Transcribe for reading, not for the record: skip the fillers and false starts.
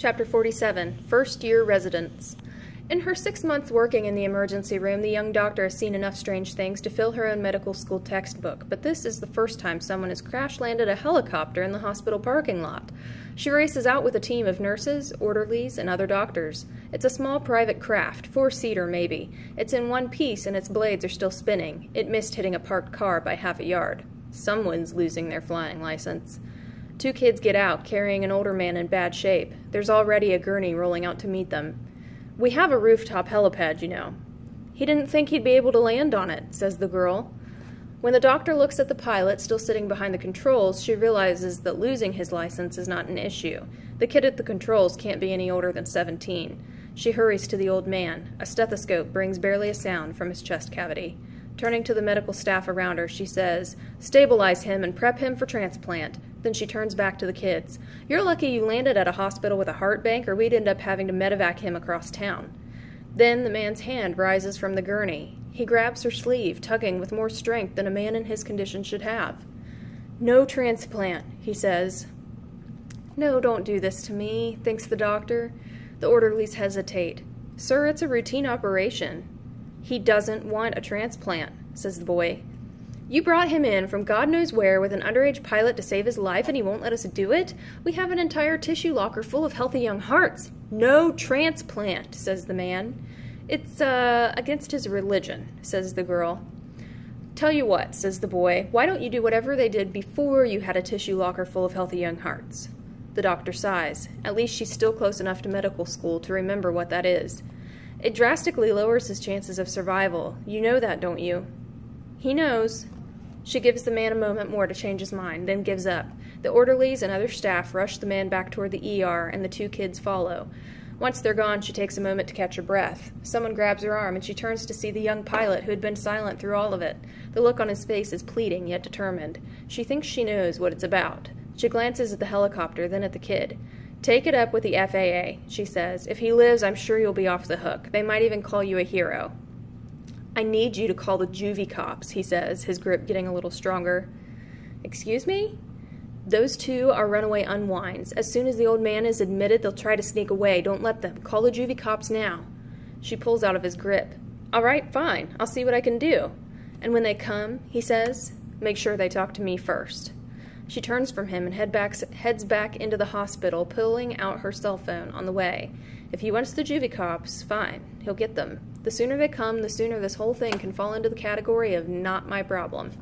Chapter 47, First-Year Residents. In her 6 months working in the emergency room, the young doctor has seen enough strange things to fill her own medical school textbook, but this is the first time someone has crash-landed a helicopter in the hospital parking lot. She races out with a team of nurses, orderlies, and other doctors. It's a small private craft, 4-seater maybe. It's in one piece and its blades are still spinning. It missed hitting a parked car by half a yard. Someone's losing their flying license. 2 kids get out, carrying an older man in bad shape. There's already a gurney rolling out to meet them. "We have a rooftop helipad, you know." "He didn't think he'd be able to land on it," says the girl. When the doctor looks at the pilot still sitting behind the controls, she realizes that losing his license is not an issue. The kid at the controls can't be any older than 17. She hurries to the old man. A stethoscope brings barely a sound from his chest cavity. Turning to the medical staff around her, she says, "Stabilize him and prep him for transplant." Then she turns back to the kids. "You're lucky you landed at a hospital with a heart bank, or we'd end up having to medevac him across town." Then the man's hand rises from the gurney. He grabs her sleeve, tugging with more strength than a man in his condition should have. "No transplant," he says. "No, don't do this to me," thinks the doctor. The orderlies hesitate. "Sir, it's a routine operation." "He doesn't want a transplant," says the boy. "You brought him in from God knows where with an underage pilot to save his life, and he won't let us do it? We have an entire tissue locker full of healthy young hearts." "No transplant," says the man. "It's, against his religion," says the girl. "Tell you what," says the boy, "why don't you do whatever they did before you had a tissue locker full of healthy young hearts?" The doctor sighs. At least she's still close enough to medical school to remember what that is. "It drastically lowers his chances of survival. You know that, don't you?" He knows. She gives the man a moment more to change his mind, then gives up. The orderlies and other staff rush the man back toward the ER, and the 2 kids follow. Once they're gone, she takes a moment to catch her breath. Someone grabs her arm, and she turns to see the young pilot who had been silent through all of it. The look on his face is pleading, yet determined. She thinks she knows what it's about. She glances at the helicopter, then at the kid. "Take it up with the FAA," she says. "If he lives, I'm sure you'll be off the hook. They might even call you a hero." "I need you to call the juvie cops," he says, his grip getting a little stronger. "Excuse me?" "Those 2 are runaway unwinds. As soon as the old man is admitted, they'll try to sneak away. Don't let them. Call the juvie cops now." She pulls out of his grip. "All right, fine. I'll see what I can do." "And when they come," he says, "make sure they talk to me first." She turns from him and heads back into the hospital, pulling out her cell phone on the way. If he wants the juvie cops, fine. He'll get them. The sooner they come, the sooner this whole thing can fall into the category of not my problem.